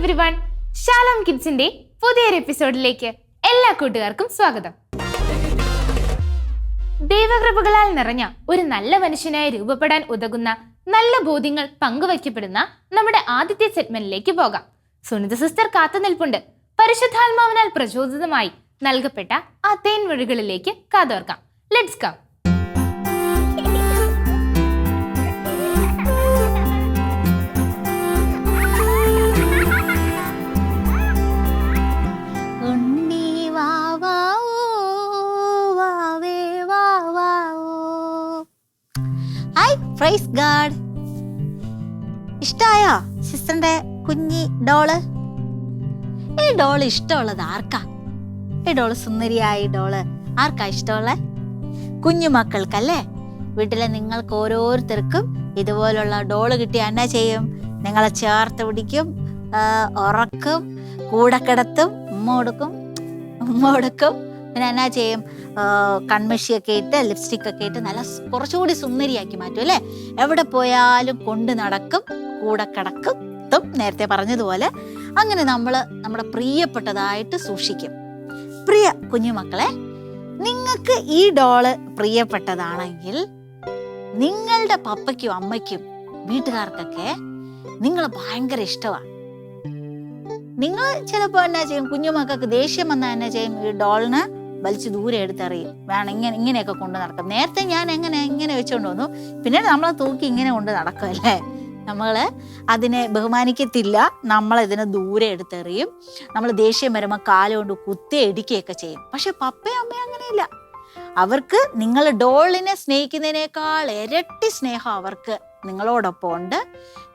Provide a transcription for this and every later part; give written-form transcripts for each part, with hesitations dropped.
Everyone, Shalom കിഡ്സിന്റെ പുതിയൊരു എപ്പിസോഡിലേക്ക് എല്ലാ കൂട്ടുകാർക്കും സ്വാഗതം. ദൈവകൃപകളാൽ നിറഞ്ഞ ഒരു നല്ല മനുഷ്യനായി രൂപപ്പെടാൻ ഉതകുന്ന നല്ല ബോധ്യങ്ങൾ പങ്കുവയ്ക്കപ്പെടുന്ന നമ്മുടെ ആദ്യത്തെ സെഗ്മെന്റിലേക്ക് പോകാം. സുനിത സിസ്റ്റർ കാത്തു നിൽപ്പുണ്ട്. പരിശുദ്ധാത്മാവിനാൽ പ്രചോദിതമായി നൽകപ്പെട്ട ആ തേൻമൊഴികളിലേക്ക് കാതോർക്കാം. Let's come. Praise God. ഇഷ്ടായോ സിസ്റ്ററിന്റെ കുഞ്ഞി ഡോള്? ഈ ഡോള് ഇഷ്ടമുള്ളത് ആർക്കാ? ഈ ഡോള്, സുന്ദരിയായ ഡോള് ആർക്കാ ഇഷ്ടമുള്ള? കുഞ്ഞുമക്കൾക്കല്ലേ? വീട്ടിലെ നിങ്ങൾക്ക് ഓരോരുത്തർക്കും ഇതുപോലുള്ള ഡോള് കിട്ടിയ എന്നാ ചെയ്യും? നിങ്ങളെ ചേർത്ത് പിടിക്കും, ഉറക്കും, കൂടെ കിടത്തും, ഉമ്മ കൊടുക്കും. പിന്നെ എന്നാ ചെയ്യും? കൺമഷിയൊക്കെ ഇട്ട്, ലിപ്സ്റ്റിക് ഒക്കെ ഇട്ട് നല്ല കുറച്ചുകൂടി സുന്ദരിയാക്കി മാറ്റും അല്ലേ? എവിടെ പോയാലും കൊണ്ട് നടക്കും, കൂടെ കിടക്കും. നേരത്തെ പറഞ്ഞതുപോലെ അങ്ങനെ നമ്മുടെ പ്രിയപ്പെട്ടതായിട്ട് സൂക്ഷിക്കും. പ്രിയ കുഞ്ഞുമക്കളെ, നിങ്ങൾക്ക് ഈ ഡോള് പ്രിയപ്പെട്ടതാണെങ്കിൽ നിങ്ങളുടെ പപ്പയ്ക്കും അമ്മയ്ക്കും വീട്ടുകാർക്കൊക്കെ നിങ്ങളെ ഭയങ്കര ഇഷ്ടമാണ്. നിങ്ങൾ ചിലപ്പോൾ എന്നാ ചെയ്യും? കുഞ്ഞുമക്കൾക്ക് ദേഷ്യം വന്നാൽ എന്നാ ചെയ്യും? ഈ ഡോളിന് വലിച്ച് ദൂരെ എടുത്തെറിയും. വേണം ഇങ്ങനെയൊക്കെ കൊണ്ട് നടക്കും. നേരത്തെ ഞാൻ ഇങ്ങനെ വെച്ചുകൊണ്ട് വന്നു, പിന്നീട് നമ്മളെ തൂക്കി ഇങ്ങനെ കൊണ്ട് നടക്കുമല്ലേ? നമ്മള് അതിനെ ബഹുമാനിക്കത്തില്ല, നമ്മളിതിനെ ദൂരെ എടുത്തെറിയും. നമ്മൾ ദേഷ്യം വരുമ്പോൾ കാലുകൊണ്ട് കുത്തി ഇടിക്കുകയൊക്കെ ചെയ്യും. പക്ഷെ പപ്പയും അമ്മയും അങ്ങനെയില്ല. അവർക്ക് നിങ്ങൾ ഡോളിനെ സ്നേഹിക്കുന്നതിനേക്കാൾ ഇരട്ടി സ്നേഹം അവർക്ക് നിങ്ങളോടൊപ്പം ഉണ്ട്.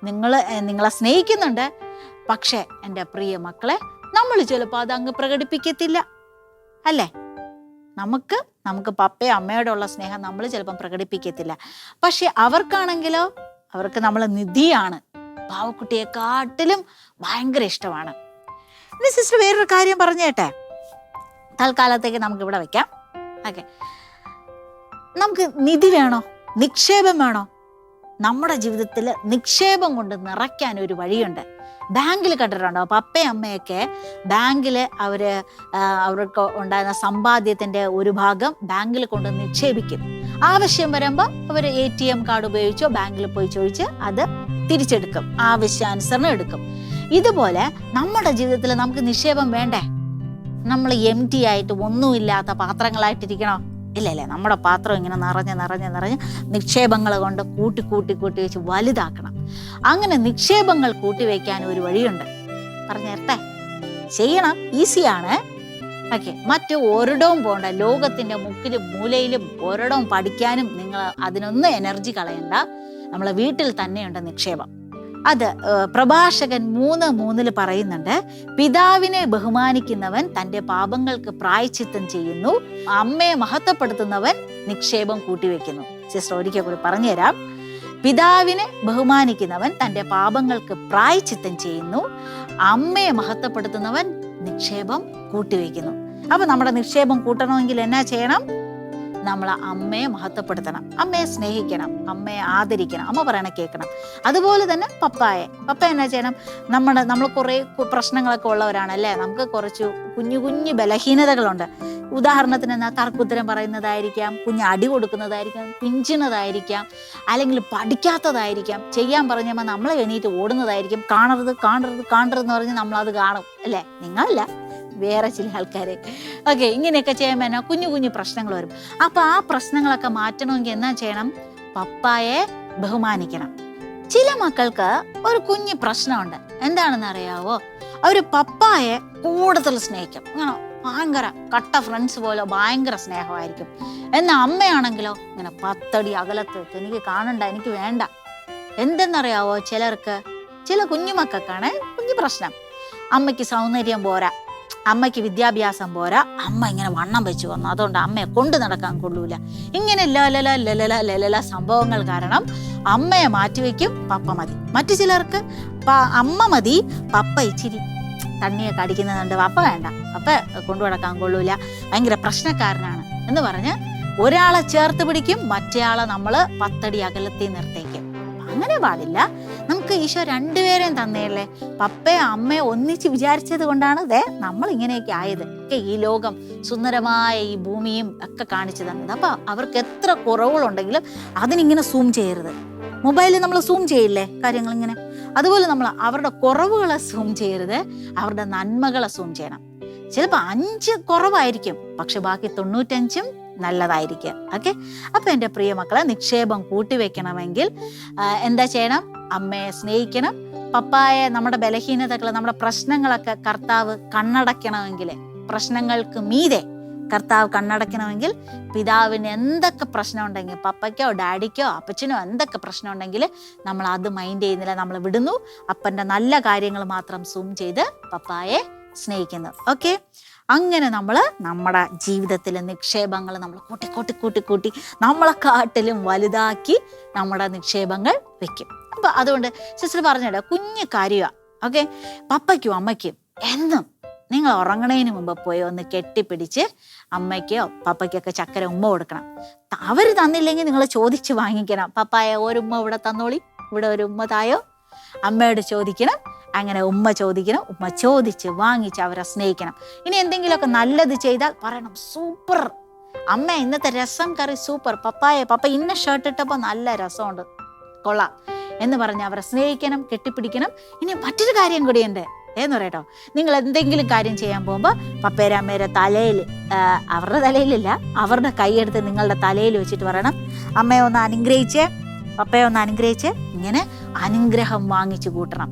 നിങ്ങളെ സ്നേഹിക്കുന്നുണ്ട്. പക്ഷെ എൻ്റെ പ്രിയ മക്കളെ, നമ്മൾ ചിലപ്പോൾ അത് അങ്ങ് പ്രകടിപ്പിക്കത്തില്ല അല്ലേ? നമുക്ക് പപ്പയും അമ്മയോടുള്ള സ്നേഹം നമ്മൾ ചിലപ്പം പ്രകടിപ്പിക്കത്തില്ല. പക്ഷെ അവർക്കാണെങ്കിലോ, അവർക്ക് നമ്മൾ നിധിയാണ്. പാവക്കുട്ടിയെക്കാട്ടിലും ഭയങ്കര ഇഷ്ടമാണ്. ഇനി സിസ്റ്റർ വേറൊരു കാര്യം പറഞ്ഞേട്ടെ, തൽക്കാലത്തേക്ക് നമുക്ക് ഇവിടെ വെക്കാം. ഓക്കെ, നമുക്ക് നിധി വേണോ? നിക്ഷേപം വേണോ? നമ്മുടെ ജീവിതത്തിൽ നിക്ഷേപം കൊണ്ട് നിറയ്ക്കാൻ ഒരു വഴിയുണ്ട്. ബാങ്കിൽ കണ്ടിട്ടുണ്ടോ? പപ്പയും അമ്മയൊക്കെ ബാങ്കിൽ അവർക്ക് ഉണ്ടായിരുന്ന സമ്പാദ്യത്തിന്റെ ഒരു ഭാഗം ബാങ്കിൽ കൊണ്ട് നിക്ഷേപിക്കും. ആവശ്യം വരുമ്പോൾ അവർ ATM കാർഡ് ഉപയോഗിച്ചോ ബാങ്കിൽ പോയി ചോദിച്ച് അത് തിരിച്ചെടുക്കും, ആവശ്യാനുസരണം എടുക്കും. ഇതുപോലെ നമ്മുടെ ജീവിതത്തിൽ നമുക്ക് നിക്ഷേപം വേണ്ടേ? നമ്മൾ empty ആയിട്ട് ഒന്നുമില്ലാത്ത പാത്രങ്ങളായിട്ടിരിക്കണോ? ഇല്ലല്ലേ, നമ്മുടെ പാത്രം ഇങ്ങനെ നിറഞ്ഞ് നിക്ഷേപങ്ങൾ കൊണ്ട് കൂട്ടി വെച്ച് വലുതാക്കണം. അങ്ങനെ നിക്ഷേപങ്ങൾ കൂട്ടിവെക്കാൻ ഒരു വഴിയുണ്ട്. പറഞ്ഞേരട്ടെ? ചെയ്യണം, ഈസിയാണ്. ഓക്കെ, മറ്റു ഒരിടവും പോകണ്ട. ലോകത്തിന്റെ മുക്കിലും മൂലയിലും ഒരിടവും പഠിക്കാനും നിങ്ങൾ അതിനൊന്നും എനർജി കളയണ്ട. നമ്മളെ വീട്ടിൽ തന്നെയുണ്ട് നിക്ഷേപം. അത് പ്രഭാഷകൻ 3:3 പറയുന്നുണ്ട്. പിതാവിനെ ബഹുമാനിക്കുന്നവൻ തൻ്റെ പാപങ്ങൾക്ക് പ്രായശ്ചിത്തം ചെയ്യുന്നു, അമ്മയെ മഹത്വപ്പെടുത്തുന്നവൻ നിക്ഷേപം കൂട്ടിവെക്കുന്നു. സിസ്റ്റർ ഒരിക്കൽ കൂടി പറഞ്ഞുതരാം. പിതാവിനെ ബഹുമാനിക്കുന്നവൻ തൻ്റെ പാപങ്ങൾക്ക് പ്രായശ്ചിത്തം ചെയ്യുന്നു, അമ്മയെ മഹത്വപ്പെടുത്തുന്നവൻ നിക്ഷേപം കൂട്ടിവെക്കുന്നു. അപ്പൊ നമ്മുടെ നിക്ഷേപം കൂട്ടണമെങ്കിൽ എന്നാ ചെയ്യണം? നമ്മൾ അമ്മയെ മഹത്വപ്പെടുത്തണം, അമ്മയെ സ്നേഹിക്കണം, അമ്മയെ ആദരിക്കണം, അമ്മ പറയണ കേൾക്കണം. അതുപോലെ തന്നെ പപ്പ എന്നാ ചെയ്യണം? നമ്മൾ കുറേ പ്രശ്നങ്ങളൊക്കെ ഉള്ളവരാണല്ലേ? നമുക്ക് കുറച്ച് കുഞ്ഞു ബലഹീനതകളുണ്ട്. ഉദാഹരണത്തിന് എന്നാ, തർക്കുത്തരം പറയുന്നതായിരിക്കാം, അടി കൊടുക്കുന്നതായിരിക്കാം, പിഞ്ചുന്നതായിരിക്കാം, അല്ലെങ്കിൽ പഠിക്കാത്തതായിരിക്കാം, ചെയ്യാൻ പറഞ്ഞപ്പോൾ നമ്മളെ എണീറ്റ് ഓടുന്നതായിരിക്കും. കാണരുത് എന്ന് പറഞ്ഞ് നമ്മളത് കാണും അല്ലേ? നിങ്ങളല്ല, വേറെ ചില ആൾക്കാർ. ഓക്കെ, ഇങ്ങനെയൊക്കെ ചെയ്യുമ്പോൾ എന്നാ കുഞ്ഞു പ്രശ്നങ്ങൾ വരും. അപ്പൊ ആ പ്രശ്നങ്ങളൊക്കെ മാറ്റണമെങ്കിൽ എന്നാ ചെയ്യണം? പപ്പായെ ബഹുമാനിക്കണം. ചില മക്കൾക്ക് ഒരു കുഞ്ഞു പ്രശ്നമുണ്ട്. എന്താണെന്ന് അറിയാവോ? അവര് പപ്പായെ കൂടുതൽ സ്നേഹിക്കും. അങ്ങനെ ഭയങ്കര കട്ട ഫ്രണ്ട്സ് പോലെ ഭയങ്കര സ്നേഹമായിരിക്കും. എന്നാൽ അമ്മയാണെങ്കിലോ ഇങ്ങനെ 10 അടി അകലത്ത്, എനിക്ക് കാണണ്ട, എനിക്ക് വേണ്ട. എന്തെന്നറിയാവോ? ചില കുഞ്ഞുമക്കൾക്കാണ് കുഞ്ഞു പ്രശ്നം. അമ്മയ്ക്ക് സൗന്ദര്യം പോരാ, അമ്മയ്ക്ക് വിദ്യാഭ്യാസം പോരാ, അമ്മ ഇങ്ങനെ വണ്ണം വെച്ച് വന്നു, അതുകൊണ്ട് അമ്മയെ കൊണ്ട് നടക്കാൻ കൊള്ളൂല. ഇങ്ങനെ ലലല സംഭവങ്ങൾ കാരണം അമ്മയെ മാറ്റിവെക്കും, പപ്പ മതി. മറ്റു ചിലർക്ക് അമ്മ മതി, പപ്പ ഇച്ചിരി തണ്ണിയൊക്കെ അടിക്കുന്നുണ്ട്, പപ്പ വേണ്ട, പപ്പ കൊണ്ടു നടക്കാൻ കൊള്ളൂല, ഭയങ്കര പ്രശ്നക്കാരനാണ് എന്ന് പറഞ്ഞ് ഒരാളെ ചേർത്ത് പിടിക്കും, മറ്റേയാളെ നമ്മൾ 10 അടി അകലത്തിൽ നിർത്തേക്കും. അങ്ങനെ പാടില്ല. നമുക്ക് ഈശോ രണ്ടുപേരെയും തന്നെയല്ലേ. പപ്പയും അമ്മയും ഒന്നിച്ച് വിചാരിച്ചത് കൊണ്ടാണ് നമ്മൾ ഇങ്ങനെയൊക്കെ ആയത്. ഈ ലോകം സുന്ദരമായ ഈ ഭൂമിയും ഒക്കെ കാണിച്ചു തന്നത്. അപ്പൊ അവർക്ക് എത്ര കുറവുകളുണ്ടെങ്കിലും അതിനിങ്ങനെ സൂം ചെയ്യരുത്. മൊബൈലിൽ നമ്മൾ സൂം ചെയ്യില്ലേ കാര്യങ്ങൾ ഇങ്ങനെ, അതുപോലെ നമ്മൾ അവരുടെ കുറവുകളെ സൂം ചെയ്യരുത്, അവരുടെ നന്മകളെ സൂം ചെയ്യണം. ചിലപ്പോൾ 5 കുറവായിരിക്കും, പക്ഷെ ബാക്കി 95 നല്ലതായിരിക്കും. ഓക്കെ, അപ്പൊ എൻ്റെ പ്രിയ മക്കളെ, നിക്ഷേപം കൂട്ടിവെക്കണമെങ്കിൽ എന്താ ചെയ്യണം? അമ്മയെ സ്നേഹിക്കണം. പപ്പായെ, നമ്മുടെ ബലഹീനതകൾ, നമ്മുടെ പ്രശ്നങ്ങളൊക്കെ കർത്താവ് കണ്ണടയ്ക്കണമെങ്കിൽ, പ്രശ്നങ്ങൾക്ക് മീതെ കർത്താവ് കണ്ണടയ്ക്കണമെങ്കിൽ പിതാവിന് എന്തൊക്കെ പ്രശ്നം ഉണ്ടെങ്കിൽ, പപ്പയ്ക്കോ ഡാഡിക്കോ അപ്പച്ചനോ എന്തൊക്കെ പ്രശ്നം ഉണ്ടെങ്കിൽ നമ്മൾ അത് മൈൻഡ് ചെയ്യുന്നില്ല, നമ്മൾ വിടുന്നു. അപ്പൻ്റെ നല്ല കാര്യങ്ങൾ മാത്രം സൂം ചെയ്ത് പപ്പായെ സ്നേഹിക്കുന്നു. ഓക്കെ, അങ്ങനെ നമ്മൾ നമ്മുടെ ജീവിതത്തിലെ നിക്ഷേപങ്ങൾ നമ്മൾ കൂട്ടി കൂട്ടി കൂട്ടി കൂട്ടി നമ്മളെക്കാട്ടിലും വലുതാക്കി നമ്മുടെ നിക്ഷേപങ്ങൾ വെക്കും. അപ്പൊ അതുകൊണ്ട് സിസ്റ്റർ പറഞ്ഞിട്ട് കുഞ്ഞു കാര്യമാണ്. ഓക്കെ, പപ്പയ്ക്കും അമ്മയ്ക്കും എന്നും നിങ്ങൾ ഉറങ്ങണതിന് മുമ്പ് പോയി ഒന്ന് കെട്ടിപ്പിടിച്ച് അമ്മയ്ക്കോ പപ്പയ്ക്കൊക്കെ ചക്കര ഉമ്മ കൊടുക്കണം. അവർ തന്നില്ലെങ്കിൽ നിങ്ങൾ ചോദിച്ച് വാങ്ങിക്കണം. പപ്പായ ഒരു ഉമ്മ ഇവിടെ തന്നോളി, ഇവിടെ ഒരു ഉമ്മ തായോ. അമ്മയോട് ചോദിക്കണം, അങ്ങനെ ഉമ്മ ചോദിക്കണം, ഉമ്മ ചോദിച്ച് വാങ്ങിച്ച് അവരെ സ്നേഹിക്കണം. ഇനി എന്തെങ്കിലുമൊക്കെ നല്ലത് ചെയ്താൽ പറയണം, സൂപ്പർ അമ്മ, ഇന്നത്തെ രസം കറി സൂപ്പർ, പപ്പ ഇന്ന ഷർട്ട് ഇട്ടപ്പോൾ നല്ല രസമുണ്ട്, കൊള്ളാം എന്ന് പറഞ്ഞ് അവരെ സ്നേഹിക്കണം, കെട്ടിപ്പിടിക്കണം. ഇനി മറ്റൊരു കാര്യം കൂടിയുണ്ട് എന്ന് പറയട്ടോ. നിങ്ങൾ എന്തെങ്കിലും കാര്യം ചെയ്യാൻ പോകുമ്പോൾ പപ്പേരെ അമ്മേരെ തലയിൽ, അവരുടെ തലയിലില്ല, അവരുടെ കൈയെടുത്ത് നിങ്ങളുടെ തലയിൽ വെച്ചിട്ട് പറയണം, അമ്മയെ ഒന്ന് അനുഗ്രഹിച്ച്, പപ്പയെ ഒന്ന് അനുഗ്രഹിച്ച്. ഇങ്ങനെ അനുഗ്രഹം വാങ്ങിച്ചു കൂട്ടണം.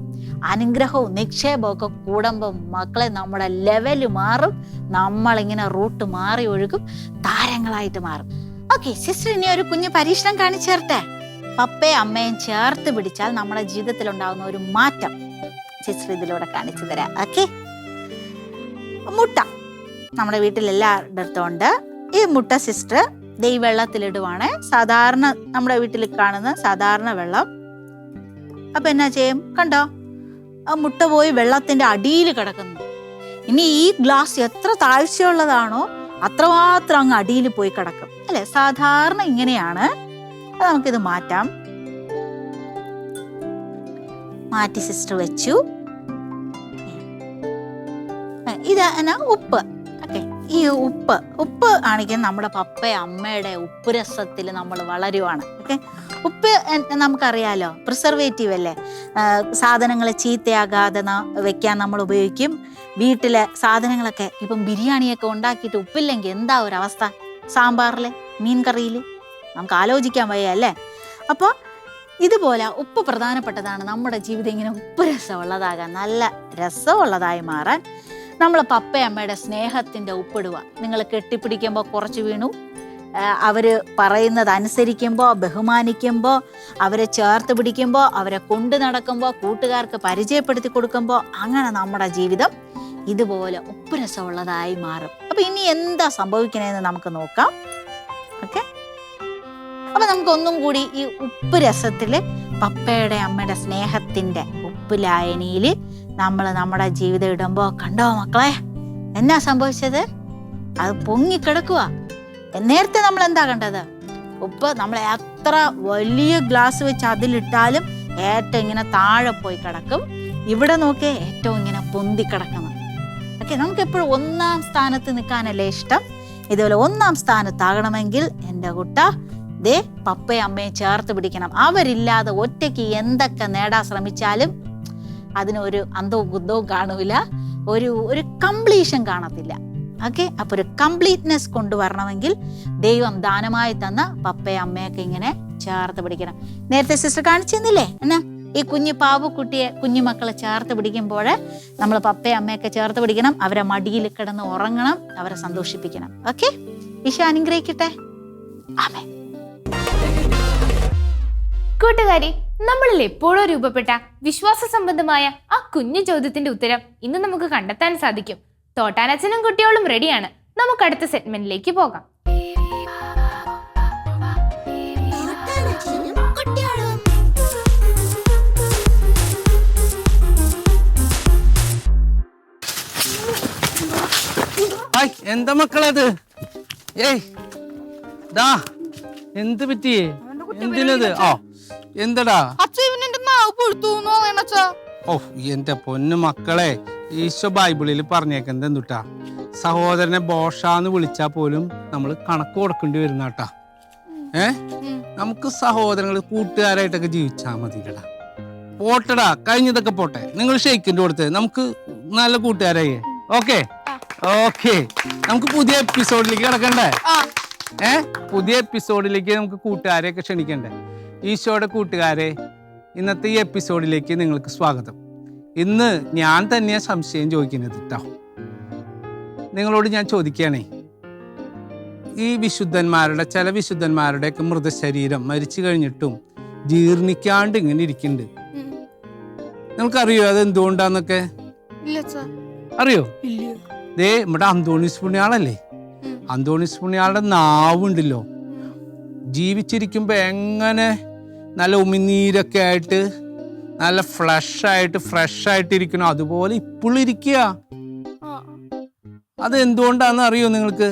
അനുഗ്രഹവും നിക്ഷേപവും ഒക്കെ കൂടുമ്പോൾ മക്കളെ നമ്മുടെ ലെവല് മാറും. നമ്മളിങ്ങനെ റൂട്ട് മാറി ഒഴുകും, താരങ്ങളായിട്ട് മാറും. ഓക്കെ സിസ്റ്റർ, ഇനി ഒരു കുഞ്ഞു പരീക്ഷണം കാണിച്ചേർട്ടെ. പപ്പയും അമ്മയും ചേർത്ത് പിടിച്ചാൽ നമ്മുടെ ജീവിതത്തിൽ ഉണ്ടാകുന്ന ഒരു മാറ്റം സിസ്റ്റർ ഇതിലൂടെ കാണിച്ചു തരാം. ഓക്കെ, മുട്ട നമ്മുടെ വീട്ടിൽ എല്ലാവരുടെ അടുത്തും ഉണ്ട്. ഈ മുട്ട സിസ്റ്റർ ഈ വെള്ളത്തിലിടുവാണ്. സാധാരണ നമ്മുടെ വീട്ടിൽ കാണുന്ന സാധാരണ വെള്ളം. അപ്പൊ എന്നാ ചെയ്യും? കണ്ടോ, ആ മുട്ട പോയി വെള്ളത്തിന്റെ അടിയിൽ കിടക്കുന്നു. ഇനി ഈ ഗ്ലാസ് എത്ര താഴ്ചയുള്ളതാണോ അത്രമാത്രം അങ്ങ് അടിയിൽ പോയി കിടക്കും അല്ലെ. സാധാരണ ഇങ്ങനെയാണ്. നമുക്കിത് മാറ്റാം. മാറ്റി സിസ്റ്റർ വെച്ചു. ഇതാണ് ഉപ്പ്. ഓക്കെ, ഈ ഉപ്പ് ആണെങ്കിൽ നമ്മുടെ പപ്പയും അമ്മയുടെ ഉപ്പ് രസത്തിൽ നമ്മൾ വളരുവാണ്. ഓക്കെ, ഉപ്പ് നമുക്കറിയാലോ പ്രിസർവേറ്റീവ് അല്ലേ. സാധനങ്ങൾ ചീത്തയാകാതെ വെക്കാൻ നമ്മൾ ഉപയോഗിക്കും. വീട്ടിലെ സാധനങ്ങളൊക്കെ ഇപ്പം ബിരിയാണിയൊക്കെ ഉണ്ടാക്കിയിട്ട് ഉപ്പില്ലെങ്കിൽ എന്താ ഒരു അവസ്ഥ? സാമ്പാറിൽ, മീൻ കറിയിൽ നമുക്ക് ആലോചിക്കാൻ വയ്യ അല്ലേ. അപ്പോൾ ഇതുപോലെ ഉപ്പ് പ്രധാനപ്പെട്ടതാണ്. നമ്മുടെ ജീവിതം ഇങ്ങനെ ഉപ്പ് രസമുള്ളതാകാൻ, നല്ല രസമുള്ളതായി മാറാൻ നമ്മൾ പപ്പയമ്മയുടെ സ്നേഹത്തിൻ്റെ ഉപ്പിടുക. നിങ്ങൾ കെട്ടിപ്പിടിക്കുമ്പോൾ കുറച്ച് വീണു, അവർ പറയുന്നത് അനുസരിക്കുമ്പോൾ, ബഹുമാനിക്കുമ്പോൾ, അവരെ ചേർത്ത് പിടിക്കുമ്പോൾ, അവരെ കൊണ്ടു നടക്കുമ്പോൾ, കൂട്ടുകാർക്ക് പരിചയപ്പെടുത്തി കൊടുക്കുമ്പോൾ, അങ്ങനെ നമ്മുടെ ജീവിതം ഇതുപോലെ ഉപ്പ് രസമുള്ളതായി മാറും. അപ്പൊ ഇനി എന്താ സംഭവിക്കണേന്ന് നമുക്ക് നോക്കാം. ഓക്കെ, അപ്പൊ നമുക്ക് ഒന്നും കൂടി ഈ ഉപ്പ് രസത്തില്, പപ്പയുടെ അമ്മയുടെ സ്നേഹത്തിന്റെ ഉപ്പ് ലായനിയിൽ നമ്മൾ നമ്മുടെ ജീവിതം ഇടുമ്പോ കണ്ടോ മക്കളെ എന്നാ സംഭവിച്ചത്? അത് പൊങ്ങിക്കിടക്കുക. നേരത്തെ നമ്മൾ എന്താ കണ്ടത്? ഉപ്പ് നമ്മൾ എത്ര വലിയ ഗ്ലാസ് വെച്ച് അതിലിട്ടാലും ഏറ്റവും ഇങ്ങനെ താഴെ പോയി കിടക്കും. ഇവിടെ നോക്കിയേ ഏറ്റവും ഇങ്ങനെ പൊന്തി കിടക്കണം. ഓക്കെ, നമുക്ക് എപ്പോഴും 1-ാം സ്ഥാനത്ത് നിൽക്കാനല്ലേ ഇഷ്ടം. ഇതുപോലെ 1-ാം സ്ഥാനത്താകണമെങ്കിൽ എൻ്റെ കുട്ട ദേ പപ്പയും അമ്മയും ചേർത്ത് പിടിക്കണം. അവരില്ലാതെ ഒറ്റയ്ക്ക് എന്തൊക്കെ നേടാൻ ശ്രമിച്ചാലും അതിനൊരു അന്തവും കുന്തവും കാണൂല, ഒരു കംപ്ലീഷൻ കാണത്തില്ല. ഓക്കെ, അപ്പൊ ഒരു കംപ്ലീറ്റ്നെസ് കൊണ്ടുവരണമെങ്കിൽ ദൈവം ദാനമായി തന്ന പപ്പയും അമ്മയൊക്കെ ഇങ്ങനെ ചേർത്ത് പിടിക്കണം. നേരത്തെ സിസ്റ്റർ കാണിച്ചു തന്നില്ലേ എന്നാ, ഈ കുഞ്ഞു പാവക്കുട്ടിയെ, കുഞ്ഞുമക്കളെ ചേർത്ത് പിടിക്കുമ്പോൾ നമ്മൾ പപ്പയും അമ്മയൊക്കെ ചേർത്ത് പിടിക്കണം. അവരെ മടിയിൽ കിടന്ന് ഉറങ്ങണം, അവരെ സന്തോഷിപ്പിക്കണം. ഓക്കെ, ഈശോ അനുഗ്രഹിക്കട്ടെ. ആമേൻ. കൂട്ടുകാരി, നമ്മളിൽ എപ്പോഴോ രൂപപ്പെട്ട വിശ്വാസ സംബന്ധമായ ആ കുഞ്ഞു ചോദ്യത്തിന്റെ ഉത്തരം ഇന്ന് നമുക്ക് കണ്ടെത്താൻ സാധിക്കും. തോട്ടാനച്ഛനും കുട്ടിയോളും റെഡിയാണ്. നമുക്ക് അടുത്ത സെഗ്മെന്റിലേക്ക് പോകാം. എന്താ മക്കളത്? ഏയ് ദാ എന്ത് പറ്റിയേ? എന്തിനത്? ആ എന്തടാ? ഓ എന്റെ പൊന്നു മക്കളെ, ഈശോ ബൈബിളിൽ പറഞ്ഞേക്കുന്നത് എന്തുട്ടാ, സഹോദരനെ ബോഷാന്ന് വിളിച്ചാൽ പോലും നമ്മൾ കണക്ക് കൊടുക്കേണ്ടി വരുന്നാട്ടാ. നമുക്ക് സഹോദരങ്ങൾ കൂട്ടുകാരായിട്ടൊക്കെ ജീവിച്ചാൽ മതിയില്ലടാ. പോട്ടടാ, കഴിഞ്ഞതൊക്കെ പോട്ടെ. നിങ്ങൾ ഷെയ്ക്കിന്റെ കൊടുത്ത് നമുക്ക് നല്ല കൂട്ടുകാരായി. ഓക്കെ ഓക്കെ, നമുക്ക് പുതിയ എപ്പിസോഡിലേക്ക് കിടക്കണ്ടേ? പുതിയ എപ്പിസോഡിലേക്ക് നമുക്ക് കൂട്ടുകാരെയൊക്കെ ക്ഷണിക്കണ്ടേ? ഈശോയുടെ കൂട്ടുകാരെ, ഇന്നത്തെ ഈ എപ്പിസോഡിലേക്ക് നിങ്ങൾക്ക് സ്വാഗതം. ഇന്ന് ഞാൻ തന്നെയാ സംശയം ചോദിക്കുന്നത് കേട്ടോ. നിങ്ങളോട് ഞാൻ ചോദിക്കുകയാണേ, ഈ വിശുദ്ധന്മാരുടെ ചില വിശുദ്ധന്മാരുടെയൊക്കെ മൃതശരീരം മരിച്ചു കഴിഞ്ഞിട്ടും ജീർണിക്കാണ്ട് ഇങ്ങനെ ഇരിക്കുന്നുണ്ട്. നിങ്ങൾക്കറിയോ അത് എന്തുകൊണ്ടാന്നൊക്കെ? അറിയോ? ദേ നമ്മുടെ അന്തോണീസ് പുണ്യാളല്ലേ, അന്തോണീസ് പുണ്യാളുടെ നാവുണ്ടല്ലോ, ജീവിച്ചിരിക്കുമ്പോ എങ്ങനെ നല്ല ഉമിനീരൊക്കെ ആയിട്ട് നല്ല ഫ്രഷ് ആയിട്ട് ഇരിക്കണം, അതുപോലെ ഇപ്പോഴും ഇരിക്കുക. അത് എന്തുകൊണ്ടാന്ന് അറിയോ നിങ്ങൾക്ക്?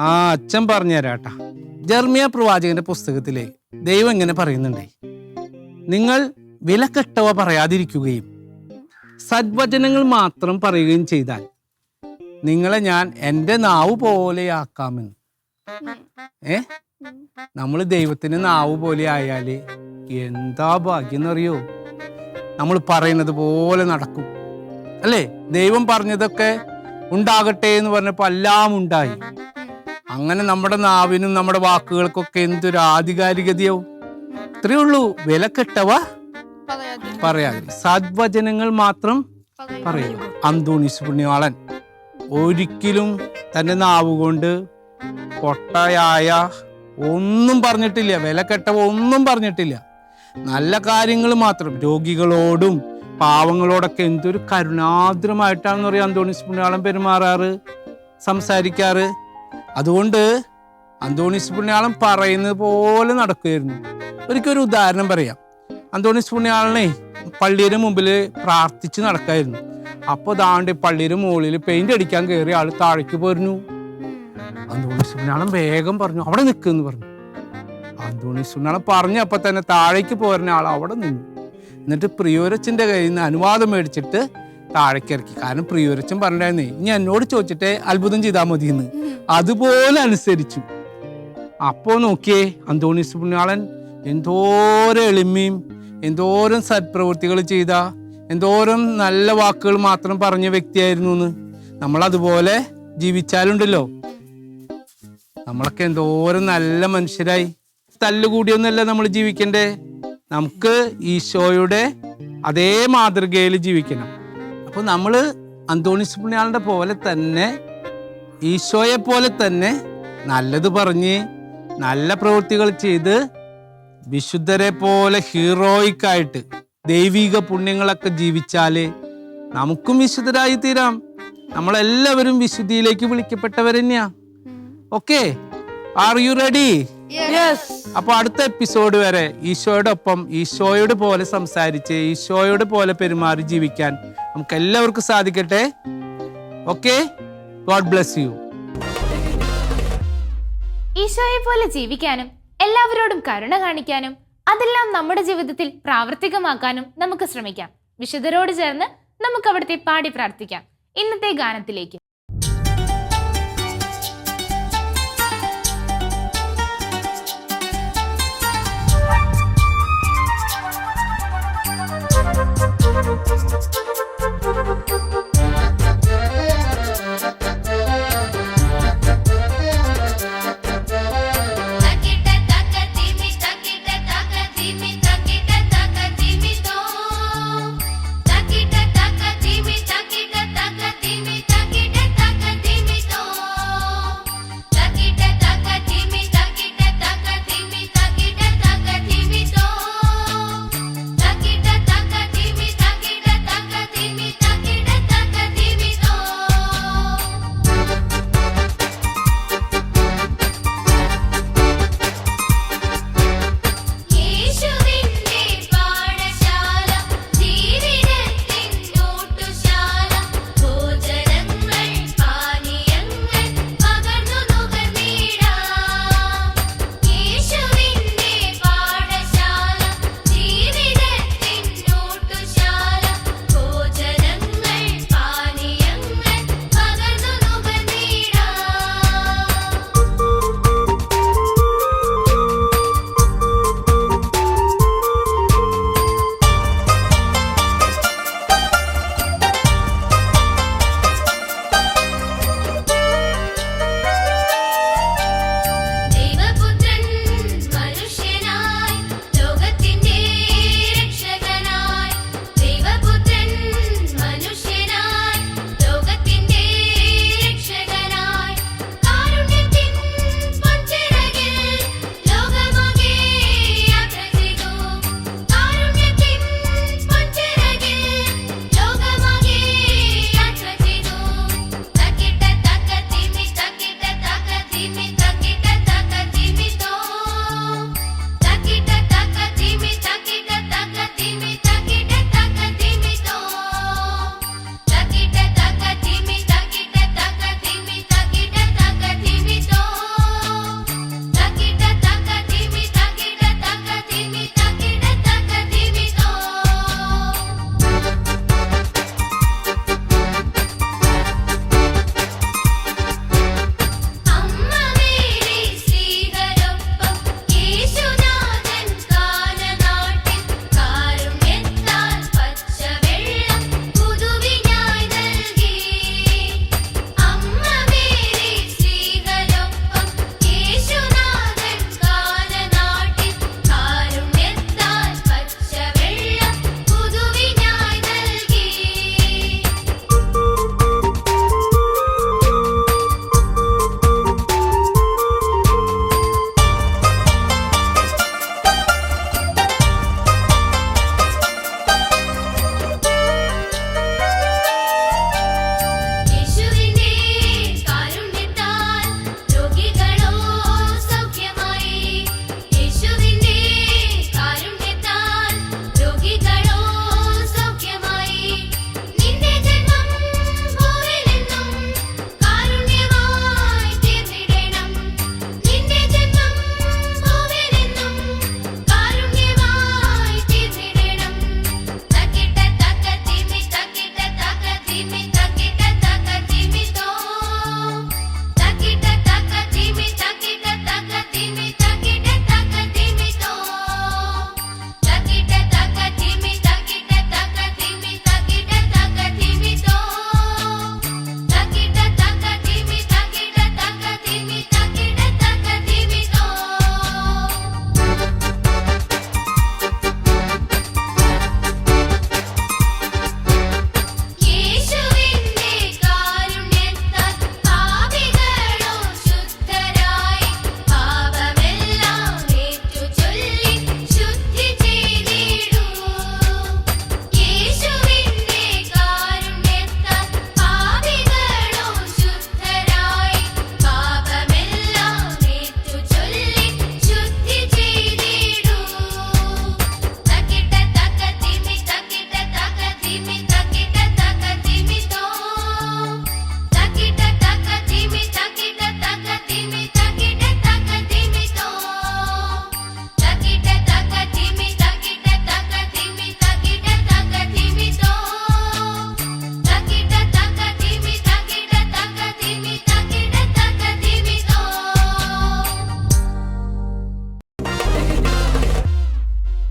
അച്ഛൻ പറഞ്ഞുതരാട്ടാ. ജെർമിയ പ്രവാചകന്റെ പുസ്തകത്തിലെ ദൈവം ഇങ്ങനെ പറയുന്നുണ്ടേ, നിങ്ങൾ വിലക്കെട്ടവ പറയാതിരിക്കുകയും സദ്വചനങ്ങൾ മാത്രം പറയുകയും ചെയ്താൽ നിങ്ങളെ ഞാൻ എൻ്റെ നാവ് പോലെയാക്കാമെന്ന്. നമ്മൾ ദൈവത്തിന് നാവ് പോലെ ആയാല് എന്താ ഭാഗ്യം എന്നറിയോ? നമ്മൾ പറയുന്നത് പോലെ നടക്കും അല്ലേ? ദൈവം പറഞ്ഞതൊക്കെ ഉണ്ടാകട്ടെ എന്ന് പറഞ്ഞപ്പോ എല്ലാം ഉണ്ടായി. അങ്ങനെ നമ്മുടെ നാവിനും നമ്മുടെ വാക്കുകൾക്കൊക്കെ എന്തൊരു ആധികാരികതയാവും. ഇത്രയേ ഉള്ളൂ. വിലക്കെട്ടവ പറയാതെ സദ്വചനങ്ങൾ മാത്രം പറയും. അന്തോണീസ് പുണ്യാളൻ ഒരിക്കലും തന്റെ നാവ് കൊണ്ട് പൊട്ടയായ ഒന്നും പറഞ്ഞിട്ടില്ല, വിലക്കെട്ടവ ഒന്നും പറഞ്ഞിട്ടില്ല. നല്ല കാര്യങ്ങൾ മാത്രം. രോഗികളോടും പാവങ്ങളോടൊക്കെ എന്തൊരു കരുണാദ്രമായിട്ടാണെന്ന് പറയാം അന്തോണീസ് പുണ്യാളൻ പെരുമാറാറ്, സംസാരിക്കാറ്. അതുകൊണ്ട് അന്തോണീസ് പുണ്യാളൻ പറയുന്നത് പോലെ നടക്കുമായിരുന്നു. ഒരിക്കലൊരു ഉദാഹരണം പറയാം. അന്തോണീസ് പുണ്യാളനെ പള്ളിയുടെ മുമ്പിൽ പ്രാർത്ഥിച്ച് നടക്കായിരുന്നു. അപ്പൊ ദാണ്ട് പള്ളിയുടെ മുകളിൽ പെയിന്റ് അടിക്കാൻ കയറിയ ആള് താഴേക്ക് പോരുന്നു. അന്തോണീസ് പുണ്യാളൻ വേഗം പറഞ്ഞു അവിടെ നിൽക്കുന്ന് പറഞ്ഞു. അന്തോണീസ് പുണ്യാളൻ പറഞ്ഞ അപ്പൊ തന്നെ താഴേക്ക് പോരുന്ന ആൾ അവിടെ നിന്നു. എന്നിട്ട് പ്രിയോരച്ചന്റെ കയ്യിൽ നിന്ന് അനുവാദം മേടിച്ചിട്ട് താഴേക്ക് ഇറക്കി. കാരണം പ്രിയോരച്ചൻ പറഞ്ഞിരുന്നേ, ഇനി എന്നോട് ചോദിച്ചിട്ടേ അത്ഭുതം ചെയ്താൽ മതി എന്ന്. അതുപോലെ അനുസരിച്ചു. അപ്പോ നോക്കിയേ, അന്തോണീസ് പുണ്യാളൻ എന്തോരം എളിമയും എന്തോരം സത്പ്രവൃത്തികൾ ചെയ്ത, എന്തോരം നല്ല വാക്കുകൾ മാത്രം പറഞ്ഞ വ്യക്തിയായിരുന്നു എന്ന്. നമ്മൾ അതുപോലെ ജീവിച്ചാലുണ്ടല്ലോ, നമ്മളൊക്കെ എന്തോരം നല്ല മനുഷ്യരായി. തല്ലുകൂടിയൊന്നല്ല നമ്മൾ ജീവിക്കണ്ടേ. നമുക്ക് ഈശോയുടെ അതേ മാതൃകയിൽ ജീവിക്കണം. അപ്പൊ നമ്മള് അന്തോണീസ് പുണ്യാളന്റെ പോലെ തന്നെ, ഈശോയെ പോലെ തന്നെ നല്ലത് പറഞ്ഞ് നല്ല പ്രവൃത്തികൾ ചെയ്ത് വിശുദ്ധരെ പോലെ ഹീറോയിക്കായിട്ട് ദൈവിക പുണ്യങ്ങളൊക്കെ ജീവിച്ചാല് നമുക്കും വിശുദ്ധരായി തീരാം. നമ്മളെല്ലാവരും വിശുദ്ധിയിലേക്ക് വിളിക്കപ്പെട്ടവർ തന്നെയാ. Okay, are you ready? അപ്പൊ അടുത്ത എപ്പിസോഡ് വരെ ഈശോയുടെ ഒപ്പം ഈശോയോട് പോലെ സംസാരിച്ച് ഈശോയോട് പോലെ പെരുമാറി ജീവിക്കാൻ നമുക്ക് എല്ലാവർക്കും സാധിക്കട്ടെ. Okay, God bless you. ഈശോയെ പോലെ ജീവിക്കാനും എല്ലാവരോടും കരുണ കാണിക്കാനും അതെല്ലാം നമ്മുടെ ജീവിതത്തിൽ പ്രാവർത്തികമാക്കാനും നമുക്ക് ശ്രമിക്കാം. വിശുദ്ധരോട് ചേർന്ന് നമുക്ക് അവിടുത്തെ പാടി പ്രാർത്ഥിക്കാം. ഇന്നത്തെ ഗാനത്തിലേക്ക് Takita taka timi takita taka timi takita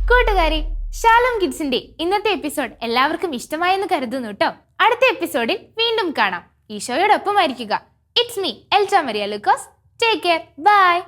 കൂട്ടുകാരി, ഷാലോം കിഡ്സിന്റെ ഇന്നത്തെ എപ്പിസോഡ് എല്ലാവർക്കും ഇഷ്ടമായെന്ന് കരുതുന്നു കേട്ടോ. അടുത്ത എപ്പിസോഡിൽ വീണ്ടും കാണാം. ഈശോയോടൊപ്പം ആയിരിക്കുക. It's me Elja Maria Lukose. Take care. By.